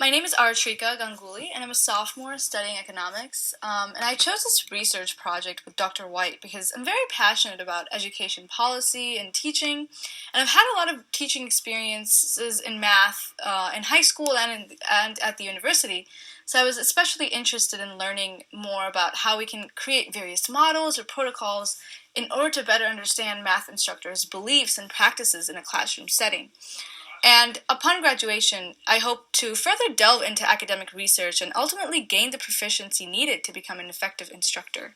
My name is Aratrika Ganguli, and I'm a sophomore studying economics. And I chose this research project with Dr. White because I'm very passionate about education policy and teaching, and I've had a lot of teaching experiences in math in high school and at the university. So I was especially interested in learning more about how we can create various models or protocols in order to better understand math instructors' beliefs and practices in a classroom setting. And upon graduation, I hope to further delve into academic research and ultimately gain the proficiency needed to become an effective instructor.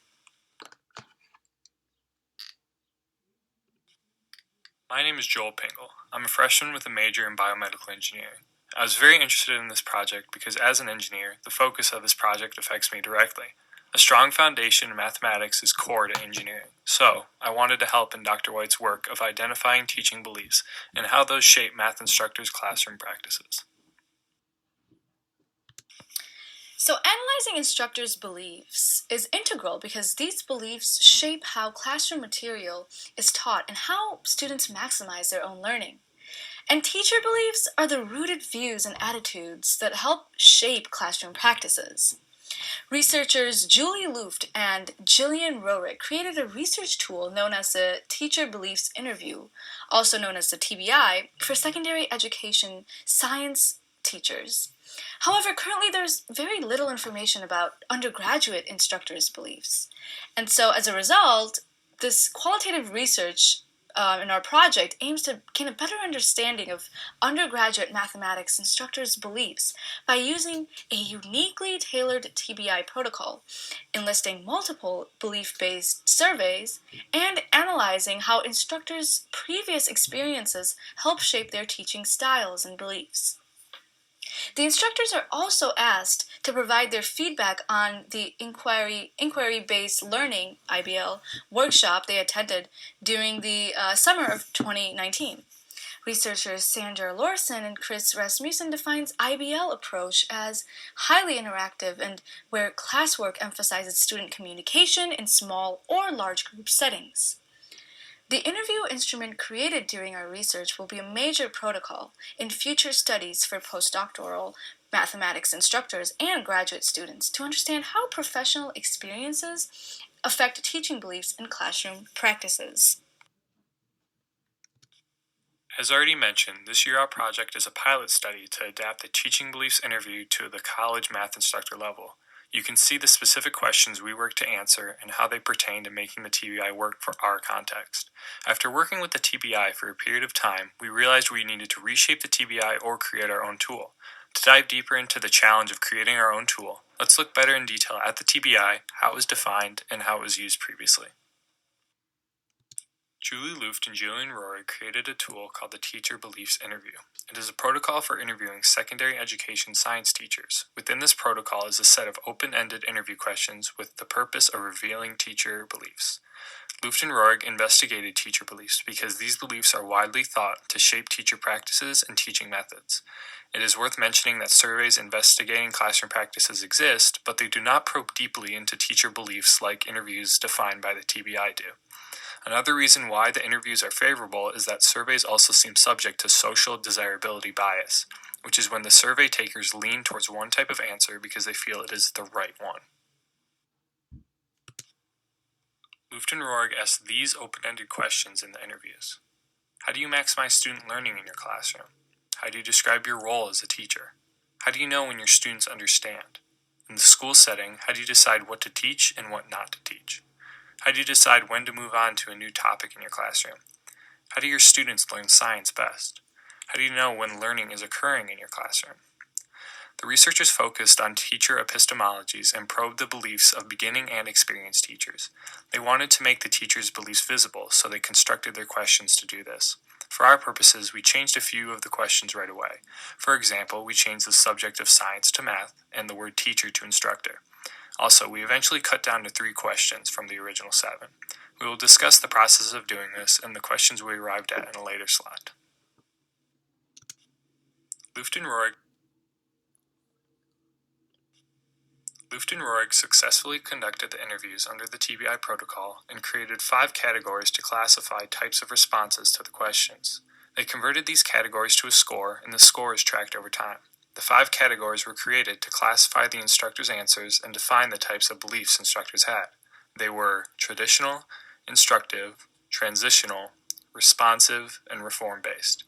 My name is Joel Pingel. I'm a freshman with a major in biomedical engineering. I was very interested in this project because, as an engineer, the focus of this project affects me directly. A strong foundation in mathematics is core to engineering, so I wanted to help in Dr. White's work of identifying teaching beliefs and how those shape math instructors' classroom practices. So, analyzing instructors' beliefs is integral because these beliefs shape how classroom material is taught and how students maximize their own learning. And teacher beliefs are the rooted views and attitudes that help shape classroom practices. Researchers Julie Luft and Gillian Roerick created a research tool known as the Teacher Beliefs Interview, also known as the TBI, for secondary education science teachers. However, currently there's very little information about undergraduate instructors' beliefs. And so, as a result, this qualitative research in our project aims to gain a better understanding of undergraduate mathematics instructors' beliefs by using a uniquely tailored TBI protocol, enlisting multiple belief based surveys, and analyzing how instructors' previous experiences help shape their teaching styles and beliefs. The instructors are also asked to provide their feedback on the inquiry-based learning (IBL) workshop they attended during the summer of 2019. Researchers Sandra Lorson and Chris Rasmussen defines IBL approach as highly interactive and where classwork emphasizes student communication in small or large group settings. The interview instrument created during our research will be a major protocol in future studies for postdoctoral mathematics instructors and graduate students to understand how professional experiences affect teaching beliefs and classroom practices. As already mentioned, this year our project is a pilot study to adapt the teaching beliefs interview to the college math instructor level. You can see the specific questions we work to answer and how they pertain to making the TBI work for our context. After working with the TBI for a period of time, we realized we needed to reshape the TBI or create our own tool. To dive deeper into the challenge of creating our own tool, let's look better in detail at the TBI, how it was defined, and how it was used previously. Julie Luft and Julian Rory created a tool called the Teacher Beliefs Interview. It is a protocol for interviewing secondary education science teachers. Within this protocol is a set of open-ended interview questions with the purpose of revealing teacher beliefs. Luft and Rorig investigated teacher beliefs because these beliefs are widely thought to shape teacher practices and teaching methods. It is worth mentioning that surveys investigating classroom practices exist, but they do not probe deeply into teacher beliefs like interviews defined by the TBI do. Another reason why the interviews are favorable is that surveys also seem subject to social desirability bias, which is when the survey takers lean towards one type of answer because they feel it is the right one. Luft and Roig asked these open-ended questions in the interviews. How do you maximize student learning in your classroom? How do you describe your role as a teacher? How do you know when your students understand? In the school setting, how do you decide what to teach and what not to teach? How do you decide when to move on to a new topic in your classroom? How do your students learn science best? How do you know when learning is occurring in your classroom? The researchers focused on teacher epistemologies and probed the beliefs of beginning and experienced teachers. They wanted to make the teachers' beliefs visible, so they constructed their questions to do this. For our purposes, we changed a few of the questions right away. For example, we changed the subject of science to math and the word teacher to instructor. Also, we eventually cut down to 3 questions from the original 7. We will discuss the process of doing this and the questions we arrived at in a later slide. Luft and Roig successfully conducted the interviews under the TBI protocol and created 5 categories to classify types of responses to the questions. They converted these categories to a score, and the score is tracked over time. The 5 categories were created to classify the instructor's answers and define the types of beliefs instructors had. They were traditional, instructive, transitional, responsive, and reform-based.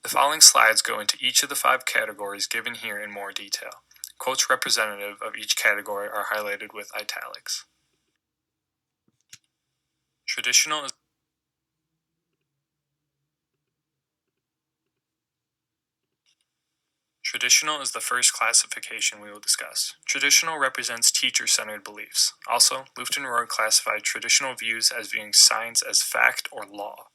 The following slides go into each of the 5 categories given here in more detail. Quotes representative of each category are highlighted with italics. Traditional is the first classification we will discuss. Traditional represents teacher-centered beliefs. Also, Lufton Rohr classified traditional views as viewing science as fact or law.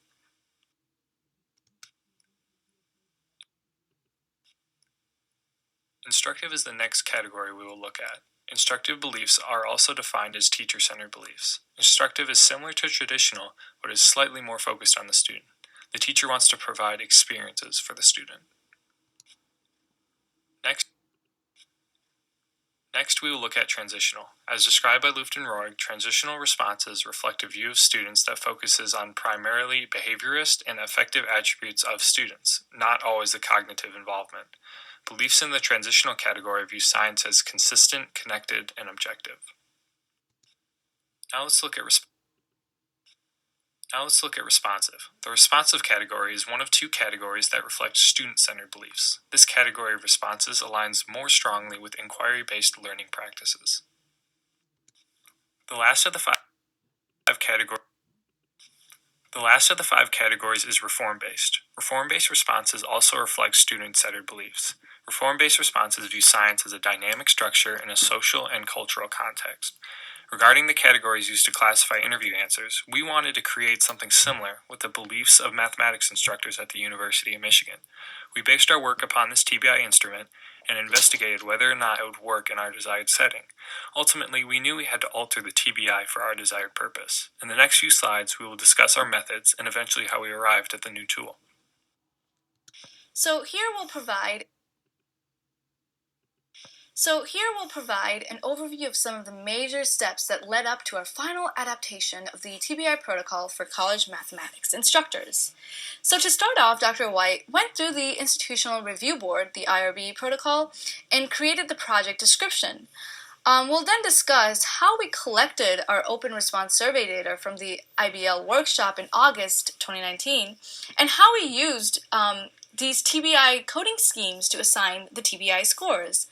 Instructive is the next category we will look at. Instructive beliefs are also defined as teacher-centered beliefs. Instructive is similar to traditional, but is slightly more focused on the student. The teacher wants to provide experiences for the student. Next, we will look at transitional. As described by Lufton Rohr, transitional responses reflect a view of students that focuses on primarily behaviorist and affective attributes of students, not always the cognitive involvement. Beliefs in the transitional category view science as consistent, connected, and objective. Now let's look at responsive. The responsive category is one of 2 categories that reflect student-centered beliefs. This category of responses aligns more strongly with inquiry-based learning practices. The last of the 5 categories is reform-based. Reform-based responses also reflect student-centered beliefs. Reform-based responses view science as a dynamic structure in a social and cultural context. Regarding the categories used to classify interview answers, we wanted to create something similar with the beliefs of mathematics instructors at the University of Michigan. We based our work upon this TBI instrument and investigated whether or not it would work in our desired setting. Ultimately, we knew we had to alter the TBI for our desired purpose. In the next few slides, we will discuss our methods and eventually how we arrived at the new tool. So here we'll provide an overview of some of the major steps that led up to our final adaptation of the TBI protocol for college mathematics instructors. So to start off, Dr. White went through the Institutional Review Board, the IRB protocol, and created the project description. We'll then discuss how we collected our open response survey data from the IBL workshop in August 2019, and how we used these TBI coding schemes to assign the TBI scores.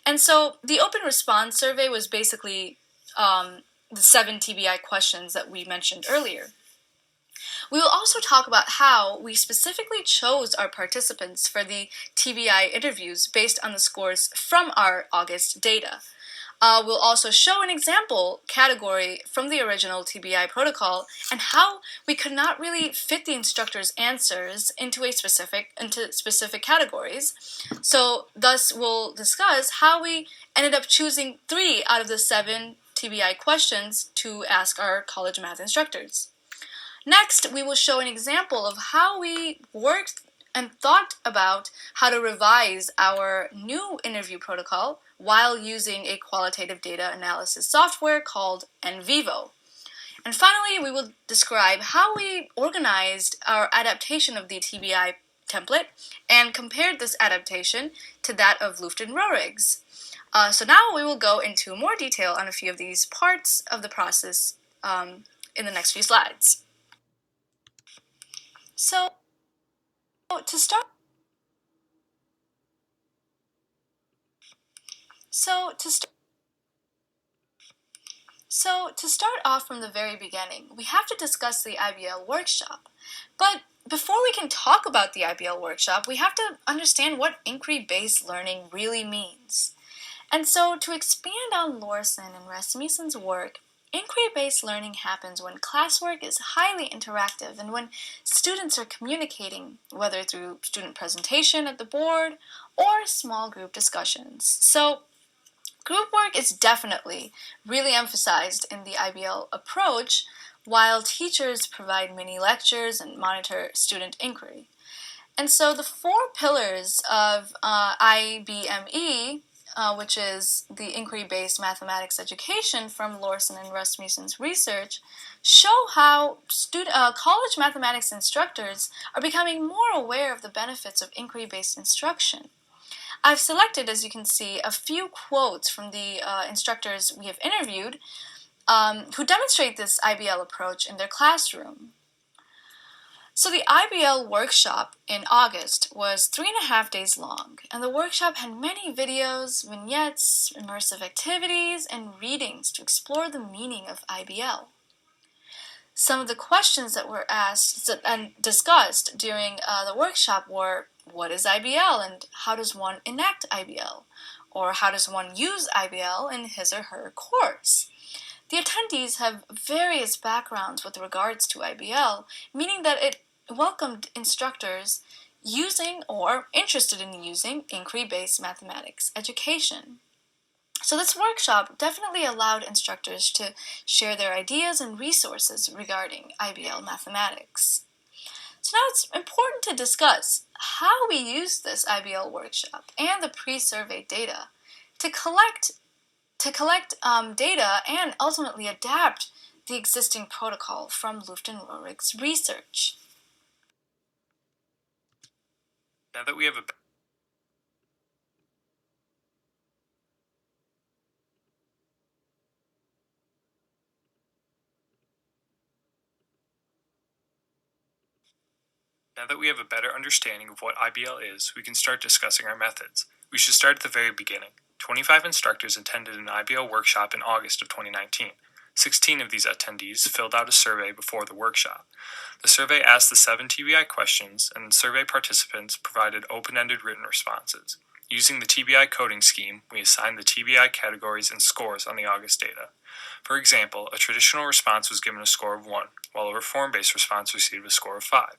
And so the open response survey was basically the 7 TBI questions that we mentioned earlier. We will also talk about how we specifically chose our participants for the TBI interviews based on the scores from our August data. We'll also show an example category from the original TBI protocol and how we could not really fit the instructor's answers into specific categories. So thus we'll discuss how we ended up choosing 3 out of the 7 TBI questions to ask our college math instructors. Next, we will show an example of how we worked and thought about how to revise our new interview protocol while using a qualitative data analysis software called NVivo. And finally, we will describe how we organized our adaptation of the TBI template and compared this adaptation to that of Lufton Rohrig's. So now we will go into more detail on a few of these parts of the process in the next few slides. So to start off from the very beginning, we have to discuss the IBL workshop. But before we can talk about the IBL workshop, we have to understand what inquiry-based learning really means. And so to expand on Lorson and Rasmussen's work, inquiry-based learning happens when classwork is highly interactive and when students are communicating, whether through student presentation at the board or small group discussions. So group work is definitely really emphasized in the IBL approach, while teachers provide mini lectures and monitor student inquiry. And so the 4 pillars of IBME, which is the inquiry-based mathematics education from Lorson and Rasmussen's research, show how college mathematics instructors are becoming more aware of the benefits of inquiry-based instruction. I've selected, as you can see, a few quotes from the instructors we have interviewed who demonstrate this IBL approach in their classroom. So the IBL workshop in August was 3.5 days long, and the workshop had many videos, vignettes, immersive activities, and readings to explore the meaning of IBL. Some of the questions that were asked and discussed during the workshop were, what is IBL and how does one enact IBL? Or how does one use IBL in his or her course? The attendees have various backgrounds with regards to IBL, meaning that it welcomed instructors using or interested in using inquiry-based mathematics education. So this workshop definitely allowed instructors to share their ideas and resources regarding IBL mathematics. So now it's important to discuss how we use this IBL workshop and the pre-survey data to collect data and ultimately adapt the existing protocol from Lufton Rohrig's research. Now that we have a Now that we have a better understanding of what IBL is, we can start discussing our methods. We should start at the very beginning. 25 instructors attended an IBL workshop in August of 2019. 16 of these attendees filled out a survey before the workshop. The survey asked the 7 TBI questions, and survey participants provided open-ended written responses. Using the TBI coding scheme, we assigned the TBI categories and scores on the August data. For example, a traditional response was given a score of 1, while a reform-based response received a score of 5.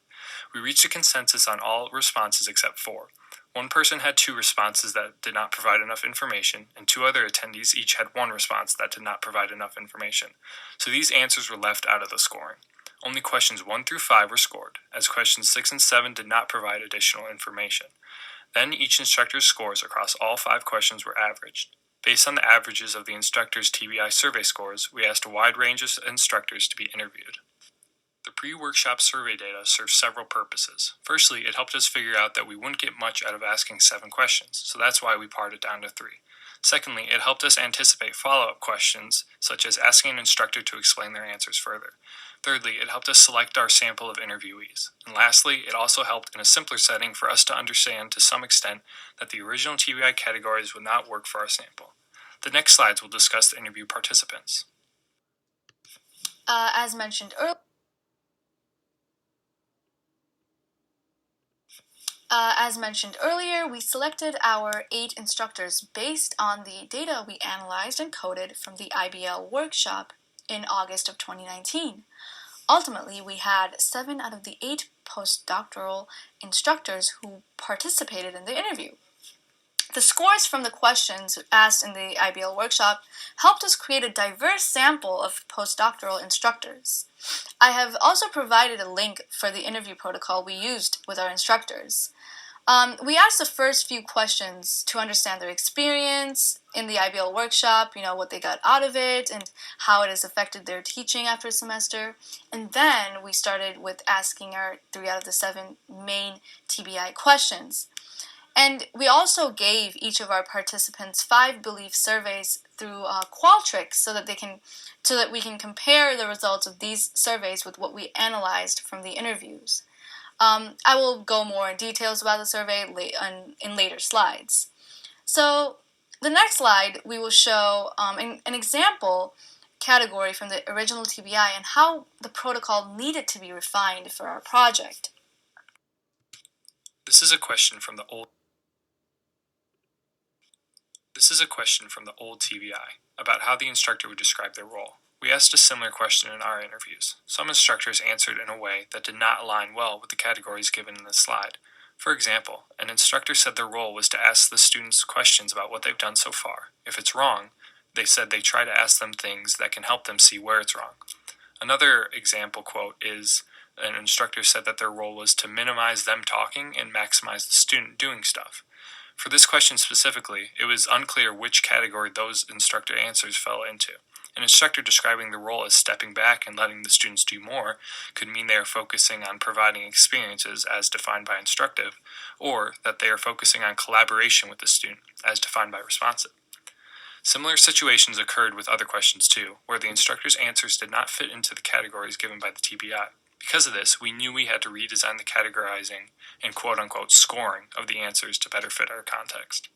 We reached a consensus on all responses except 4. One person had 2 responses that did not provide enough information, and 2 other attendees each had 1 response that did not provide enough information. So these answers were left out of the scoring. Only questions 1 through 5 were scored, as questions 6 and 7 did not provide additional information. Then each instructor's scores across all 5 questions were averaged. Based on the averages of the instructors' TBI survey scores, we asked a wide range of instructors to be interviewed. The pre-workshop survey data serves several purposes. Firstly, it helped us figure out that we wouldn't get much out of asking 7 questions, so that's why we pared it down to 3. Secondly, it helped us anticipate follow-up questions, such as asking an instructor to explain their answers further. Thirdly, it helped us select our sample of interviewees. And lastly, it also helped in a simpler setting for us to understand to some extent that the original TBI categories would not work for our sample. The next slides will discuss the interview participants. As mentioned earlier, we selected our 8 instructors based on the data we analyzed and coded from the IBL workshop in August of 2019. Ultimately, we had 7 out of the 8 postdoctoral instructors who participated in the interview. The scores from the questions asked in the IBL workshop helped us create a diverse sample of postdoctoral instructors. I have also provided a link for the interview protocol we used with our instructors. We asked the first few questions to understand their experience in the IBL workshop, what they got out of it, and how it has affected their teaching after a semester. And then we started with asking our 3 out of the 7 main TBI questions. And we also gave each of our participants 5 belief surveys through Qualtrics so that we can compare the results of these surveys with what we analyzed from the interviews. I will go more in details about the survey in later slides. So the next slide, we will show an example category from the original TBI and how the protocol needed to be refined for our project. This is a question from the old TBI about how the instructor would describe their role. We asked a similar question in our interviews. Some instructors answered in a way that did not align well with the categories given in this slide. For example, an instructor said their role was to ask the students questions about what they've done so far. If it's wrong, they said they try to ask them things that can help them see where it's wrong. Another example quote is an instructor said that their role was to minimize them talking and maximize the student doing stuff. For this question specifically, it was unclear which category those instructor answers fell into. An instructor describing the role as stepping back and letting the students do more could mean they are focusing on providing experiences as defined by instructive, or that they are focusing on collaboration with the student as defined by responsive. Similar situations occurred with other questions too, where the instructor's answers did not fit into the categories given by the TBI. Because of this, we knew we had to redesign the categorizing and quote-unquote scoring of the answers to better fit our context.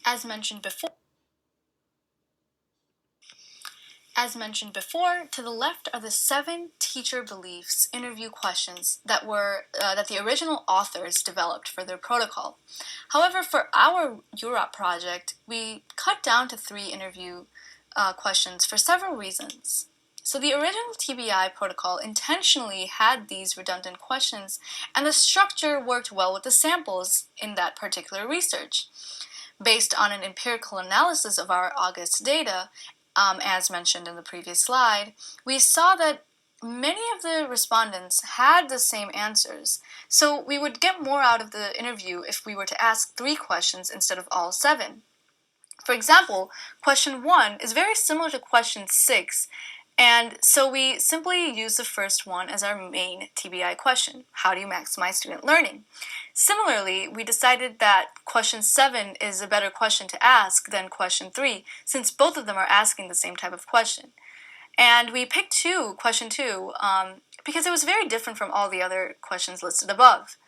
As mentioned before, to the left are the 7 teacher beliefs interview questions that the original authors developed for their protocol. However, for our UROP project, we cut down to 3 interview questions for several reasons. So the original TBI protocol intentionally had these redundant questions, and the structure worked well with the samples in that particular research. Based on an empirical analysis of our August data, as mentioned in the previous slide, we saw that many of the respondents had the same answers, so we would get more out of the interview if we were to ask 3 questions instead of all 7. For example, question 1 is very similar to question 6, and so we simply use the first one as our main TBI question: how do you maximize student learning? Similarly, we decided that question 7 is a better question to ask than question 3, since both of them are asking the same type of question. And we picked question 2, because it was very different from all the other questions listed above.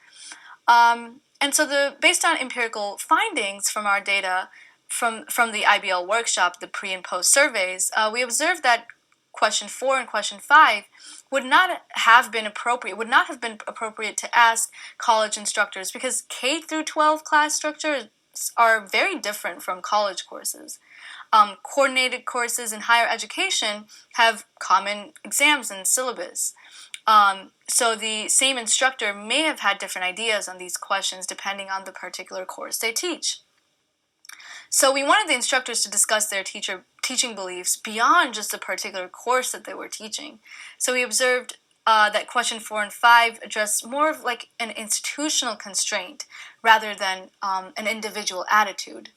And so based on empirical findings from our data from the IBL workshop, the pre and post surveys, we observed that question 4 and question 5 would not have been appropriate to ask college instructors, because K through 12 class structures are very different from college courses. Coordinated courses in higher education have common exams and syllabus. So the same instructor may have had different ideas on these questions depending on the particular course they teach. So we wanted the instructors to discuss their teaching beliefs beyond just the particular course that they were teaching. So we observed that question 4 and 5 address more of like an institutional constraint rather than an individual attitude.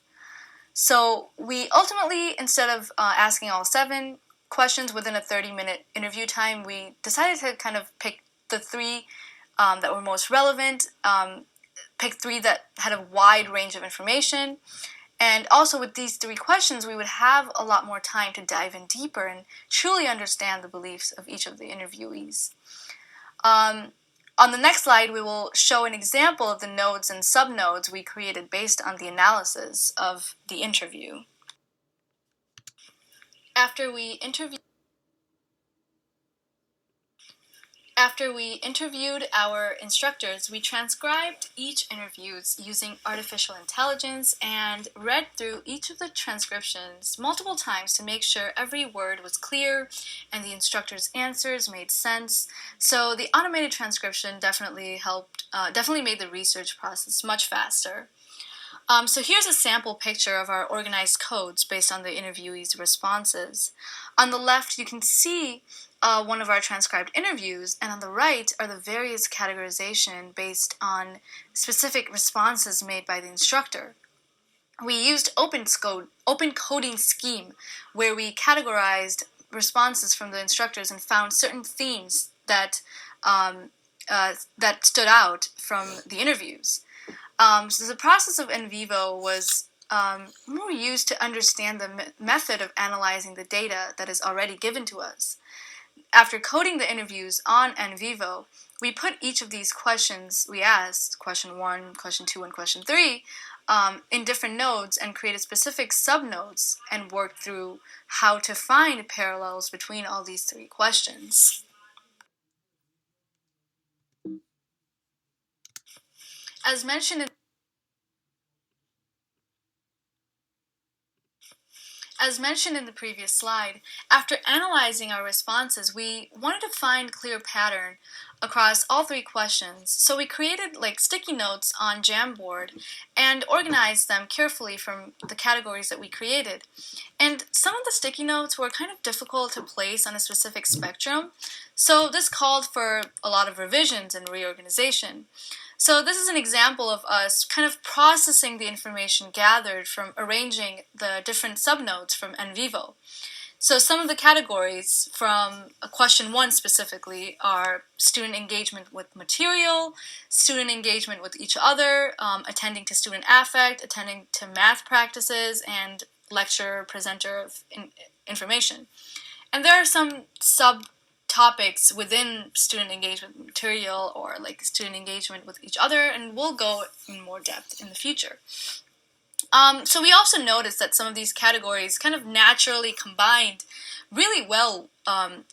So we ultimately, instead of asking all 7 questions within a 30-minute interview time, we decided to kind of pick the 3 that were most relevant, pick 3 that had a wide range of information. And also with these 3 questions, we would have a lot more time to dive in deeper and truly understand the beliefs of each of the interviewees. On the next slide, we will show an example of the nodes and subnodes we created based on the analysis of the interview. After we interviewed our instructors, we transcribed each interview using artificial intelligence and read through each of the transcriptions multiple times to make sure every word was clear and the instructor's answers made sense. So the automated transcription definitely made the research process much faster. So here's a sample picture of our organized codes based on the interviewees' responses. On the left, you can see one of our transcribed interviews, and on the right are the various categorization based on specific responses made by the instructor. We used open coding scheme, where we categorized responses from the instructors and found certain themes that stood out from the interviews. So the process of NVivo was more used to understand the method of analyzing the data that is already given to us. After coding the interviews on NVivo, we put each of these questions we asked, question 1, question 2, and question 3, in different nodes and created specific subnodes and worked through how to find parallels between all these 3 questions. As mentioned in the previous slide, after analyzing our responses, we wanted to find clear pattern across all 3 questions. So we created sticky notes on Jamboard and organized them carefully from the categories that we created. And some of the sticky notes were kind of difficult to place on a specific spectrum, so this called for a lot of revisions and reorganization. So this is an example of us kind of processing the information gathered from arranging the different subnodes from NVivo. So some of the categories from question 1 specifically are student engagement with material, student engagement with each other, attending to student affect, attending to math practices, and lecture presenter information. And there are some subtopics within student engagement with material or like student engagement with each other, and we'll go in more depth in the future. So we also noticed that some of these categories kind of naturally combined really well,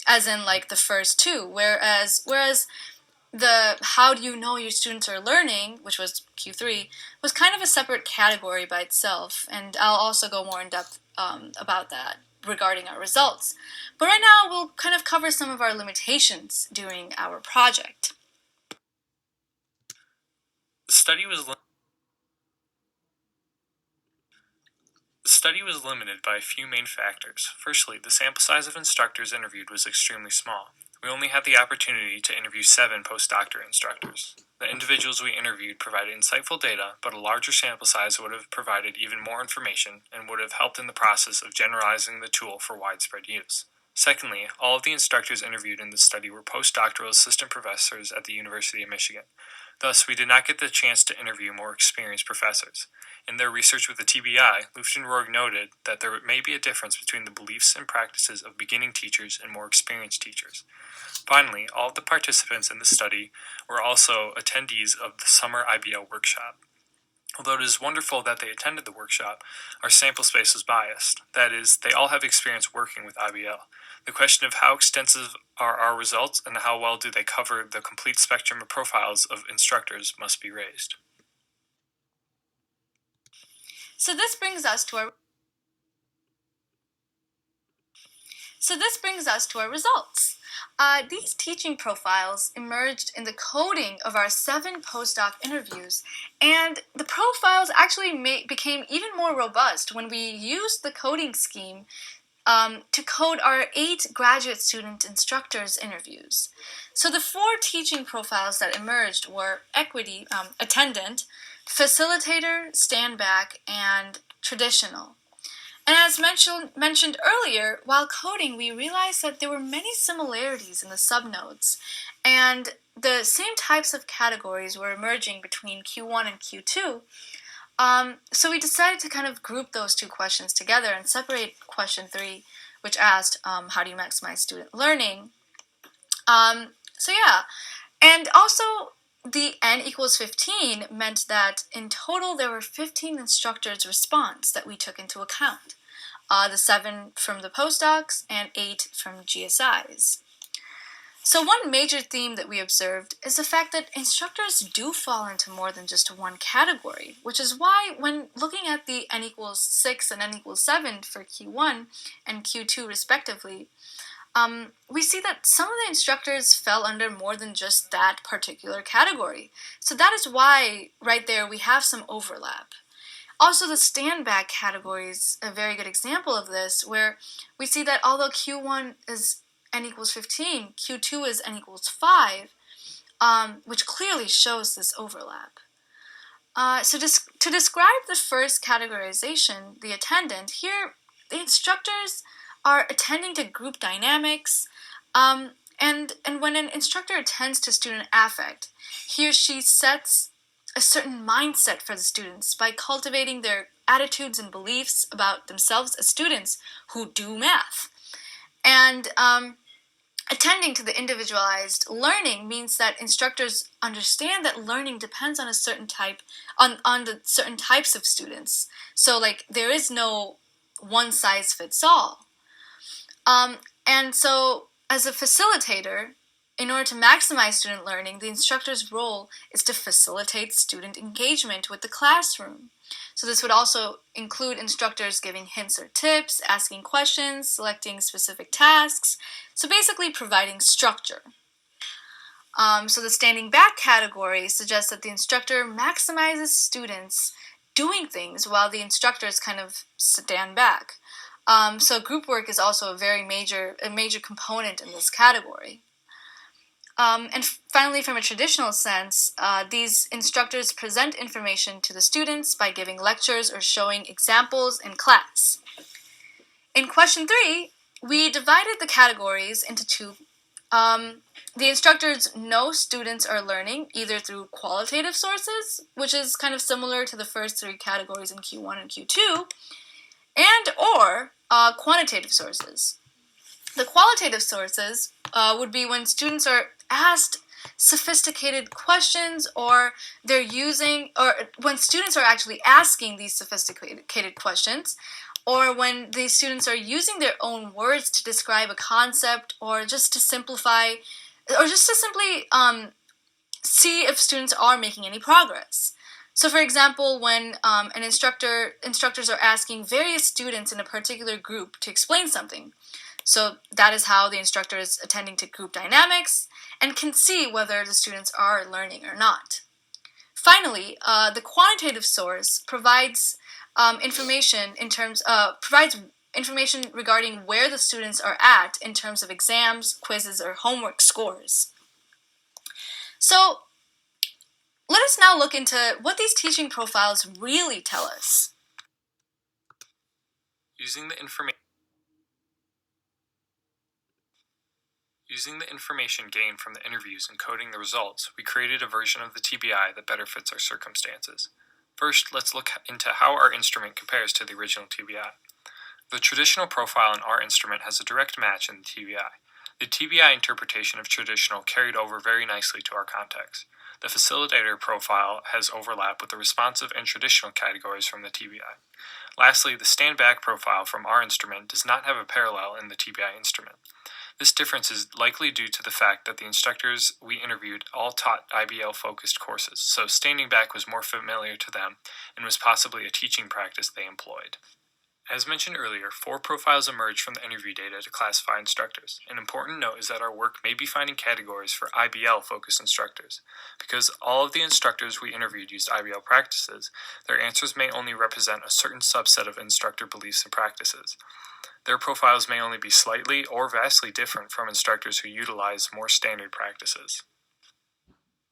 as in like the first two, whereas the how do you know your students are learning, which was Q3, was kind of a separate category by itself, and I'll also go more in depth about that regarding our results. But right now we'll kind of cover some of our limitations during our project. The study was limited by a few main factors. Firstly, the sample size of instructors interviewed was extremely small. We only had the opportunity to interview 7 postdoctorate instructors. The individuals we interviewed provided insightful data, but a larger sample size would have provided even more information and would have helped in the process of generalizing the tool for widespread use. Secondly, all of the instructors interviewed in the study were postdoctoral assistant professors at the University of Michigan. Thus, we did not get the chance to interview more experienced professors. In their research with the TBI, Luftenroig noted that there may be a difference between the beliefs and practices of beginning teachers and more experienced teachers. Finally, all of the participants in the study were also attendees of the summer IBL workshop. Although it is wonderful that they attended the workshop, our sample space was biased. That is, they all have experience working with IBL. The question of how extensive are our results and how well do they cover the complete spectrum of profiles of instructors must be raised. So this brings us to our results. These teaching profiles emerged in the coding of our 7 postdoc interviews, and the profiles actually became even more robust when we used the coding scheme to code our 8 graduate student instructors' interviews. So the 4 teaching profiles that emerged were equity, attendant, facilitator, stand back, and traditional. And as mentioned earlier, while coding, we realized that there were many similarities in the subnodes, and the same types of categories were emerging between Q1 and Q2. So we decided to kind of group those 2 questions together and separate question 3, which asked, how do you maximize student learning? And also the n equals 15 meant that in total there were 15 instructors' response that we took into account. The 7 from the postdocs and 8 from GSIs. So one major theme that we observed is the fact that instructors do fall into more than just one category, which is why when looking at the n equals 6 and n equals 7 for Q1 and Q2 respectively, we see that some of the instructors fell under more than just that particular category. So that is why right there we have some overlap. Also, the stand back category is a very good example of this, where we see that although Q1 is n equals 15, Q2 is n equals 5, which clearly shows this overlap. To describe the first categorization, the attendant, here the instructors are attending to group dynamics, and when an instructor attends to student affect, he or she sets a certain mindset for the students by cultivating their attitudes and beliefs about themselves as students who do math. And attending to the individualized learning means that instructors understand that learning depends on a certain type, on the certain types of students. So like there is no one size fits all. And so as a facilitator, in order to maximize student learning, the instructor's role is to facilitate student engagement with the classroom. So this would also include instructors giving hints or tips, asking questions, selecting specific tasks, so basically providing structure. So the standing back category suggests that the instructor maximizes students doing things while the instructors kind of stand back. So group work is also a major component in this category. And finally, from a traditional sense, these instructors present information to the students by giving lectures or showing examples in class. In question 3, we divided the categories into two. The instructors know students are learning either through qualitative sources, which is kind of similar to the first 3 categories in Q1 and Q2, and or quantitative sources. The qualitative sources would be when students are asked sophisticated questions, or when students are actually asking these sophisticated questions, or when the students are using their own words to describe a concept, or just to simplify, or just to simply see if students are making any progress. So, for example, when instructors are asking various students in a particular group to explain something. So that is how the instructor is attending to group dynamics and can see whether the students are learning or not. Finally, the quantitative source provides provides information regarding where the students are at in terms of exams, quizzes, or homework scores. So let us now look into what these teaching profiles really tell us. Using the information gained from the interviews and coding the results, we created a version of the TBI that better fits our circumstances. First, let's look into how our instrument compares to the original TBI. The traditional profile in our instrument has a direct match in the TBI. The TBI interpretation of traditional carried over very nicely to our context. The facilitator profile has overlap with the responsive and traditional categories from the TBI. Lastly, the stand back profile from our instrument does not have a parallel in the TBI instrument. This difference is likely due to the fact that the instructors we interviewed all taught IBL-focused courses, so standing back was more familiar to them and was possibly a teaching practice they employed. As mentioned earlier, 4 profiles emerged from the interview data to classify instructors. An important note is that our work may be finding categories for IBL-focused instructors. Because all of the instructors we interviewed used IBL practices, their answers may only represent a certain subset of instructor beliefs and practices. Their profiles may only be slightly or vastly different from instructors who utilize more standard practices.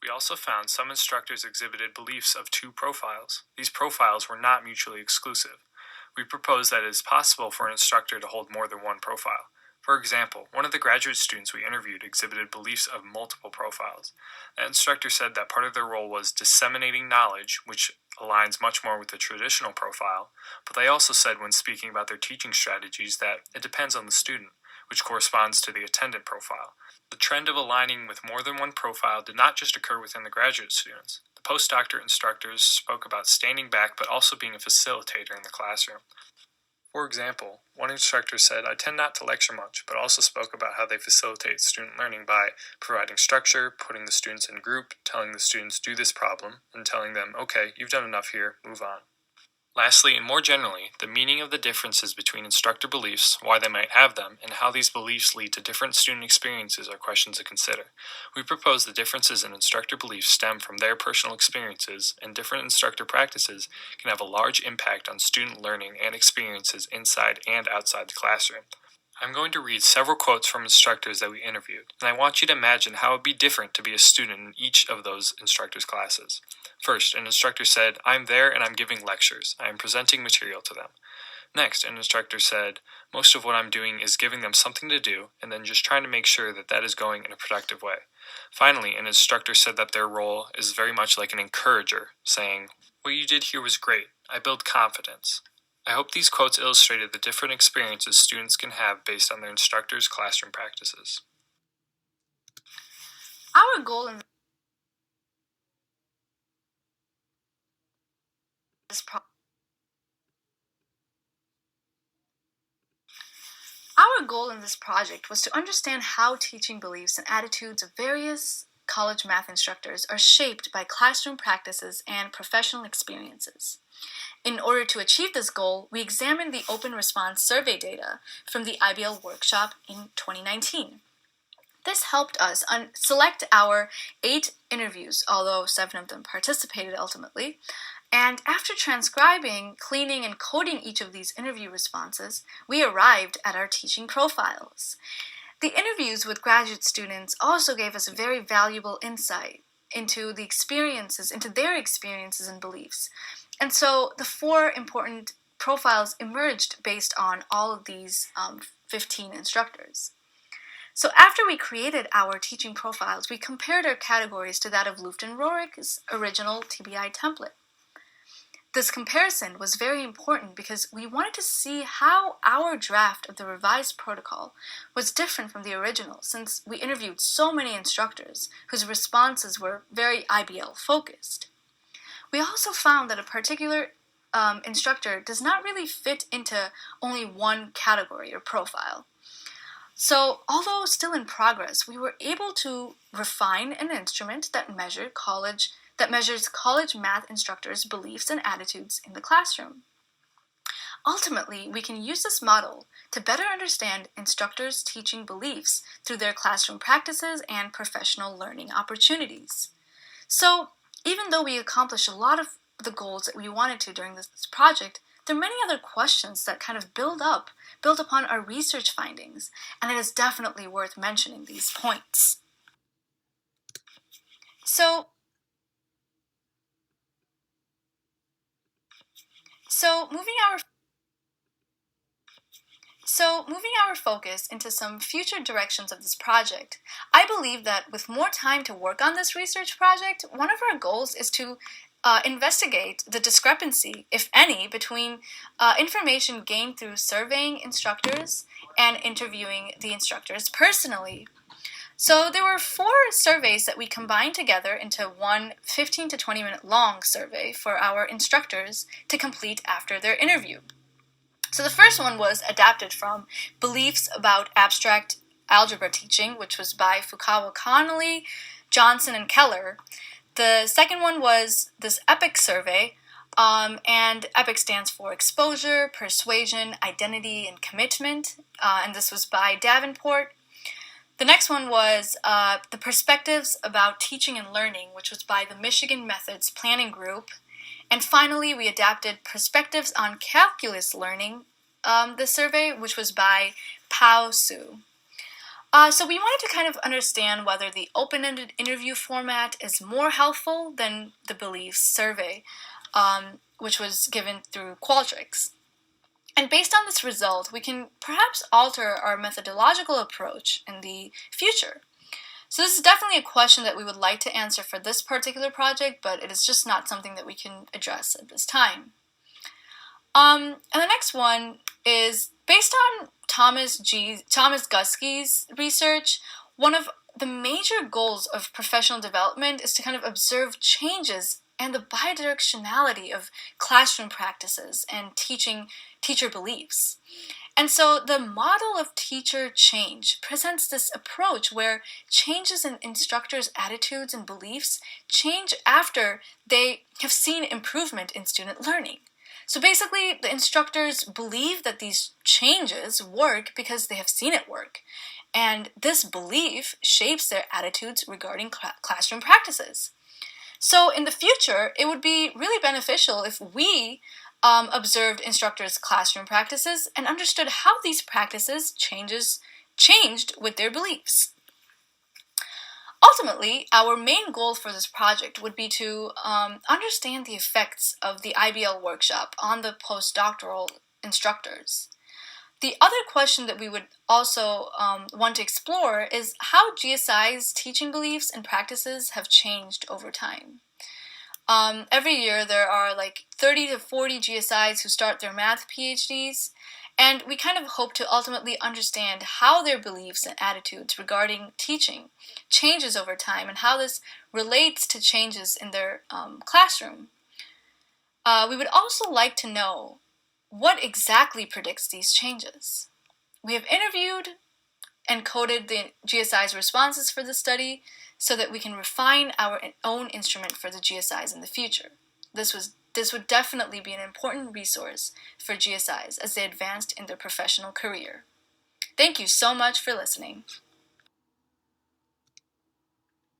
We also found some instructors exhibited beliefs of 2 profiles. These profiles were not mutually exclusive. We propose that it is possible for an instructor to hold more than one profile. For example, one of the graduate students we interviewed exhibited beliefs of multiple profiles. That instructor said that part of their role was disseminating knowledge, which aligns much more with the traditional profile, but they also said when speaking about their teaching strategies that it depends on the student, which corresponds to the attendant profile. The trend of aligning with more than one profile did not just occur within the graduate students. The postdoctorate instructors spoke about standing back but also being a facilitator in the classroom. For example, one instructor said, "I tend not to lecture much," but also spoke about how they facilitate student learning by providing structure, putting the students in group, telling the students do this problem, and telling them, "Okay, you've done enough here, move on." Lastly, and more generally, the meaning of the differences between instructor beliefs, why they might have them, and how these beliefs lead to different student experiences are questions to consider. We propose the differences in instructor beliefs stem from their personal experiences, and different instructor practices can have a large impact on student learning and experiences inside and outside the classroom. I'm going to read several quotes from instructors that we interviewed, and I want you to imagine how it would be different to be a student in each of those instructors' classes. First, an instructor said, "I'm there and I'm giving lectures. I am presenting material to them." Next, an instructor said, "Most of what I'm doing is giving them something to do and then just trying to make sure that that is going in a productive way." Finally, an instructor said that their role is very much like an encourager, saying, "What you did here was great. I build confidence." I hope these quotes illustrated the different experiences students can have based on their instructors' classroom practices. Our goal in this project was to understand how teaching beliefs and attitudes of various college math instructors are shaped by classroom practices and professional experiences. In order to achieve this goal, we examined the open response survey data from the IBL workshop in 2019. This helped us select our 8 interviews, although 7 of them participated ultimately. And after transcribing, cleaning, and coding each of these interview responses, we arrived at our teaching profiles. The interviews with graduate students also gave us very valuable insight into their experiences and beliefs. And so the four important profiles emerged based on all of these 15 instructors. So after we created our teaching profiles, we compared our categories to that of Lufton Rohrig's original TBI template. This comparison was very important because we wanted to see how our draft of the revised protocol was different from the original, since we interviewed so many instructors whose responses were very IBL focused. We also found that a particular instructor does not really fit into only one category or profile. So, although still in progress, we were able to refine an instrument that measures college math instructors' beliefs and attitudes in the classroom. Ultimately, we can use this model to better understand instructors' teaching beliefs through their classroom practices and professional learning opportunities. So, even though we accomplished a lot of the goals that we wanted to during this project, there are many other questions that kind of build upon our research findings, and it is definitely worth mentioning these points. So moving our focus into some future directions of this project, I believe that with more time to work on this research project, one of our goals is to investigate the discrepancy, if any, between information gained through surveying instructors and interviewing the instructors personally. So there were 4 surveys that we combined together into one 15 to 20 minute long survey for our instructors to complete after their interview. So the first one was adapted from Beliefs About Abstract Algebra Teaching, which was by Fukawa Connolly, Johnson, and Keller. The second one was this EPIC survey, and EPIC stands for Exposure, Persuasion, Identity, and Commitment, and this was by Davenport. The next one was the Perspectives About Teaching and Learning, which was by the Michigan Methods Planning Group. And finally, we adapted Perspectives on Calculus Learning, the survey, which was by Pao Su. So we wanted to kind of understand whether the open-ended interview format is more helpful than the beliefs survey, which was given through Qualtrics. And based on this result, we can perhaps alter our methodological approach in the future. So this is definitely a question that we would like to answer for this particular project, but it is just not something that we can address at this time. And the next one is based on Thomas Guskey's research. One of the major goals of professional development is to kind of observe changes and the bidirectionality of classroom practices and teacher beliefs. And so the model of teacher change presents this approach where changes in instructors' attitudes and beliefs change after they have seen improvement in student learning. So basically, the instructors believe that these changes work because they have seen it work. And this belief shapes their attitudes regarding classroom practices. So in the future, it would be really beneficial if we observed instructors' classroom practices and understood how these practices changed with their beliefs. Ultimately, our main goal for this project would be to understand the effects of the IBL workshop on the postdoctoral instructors. The other question that we would also want to explore is how GSI's teaching beliefs and practices have changed over time. Every year there are like 30 to 40 GSIs who start their math PhDs, and we kind of hope to ultimately understand how their beliefs and attitudes regarding teaching changes over time and how this relates to changes in their classroom. We would also like to know what exactly predicts these changes. We have interviewed and coded the GSI's responses for the study so that we can refine our own instrument for the GSIs in the future. This would definitely be an important resource for GSIs as they advanced in their professional career. Thank you so much for listening.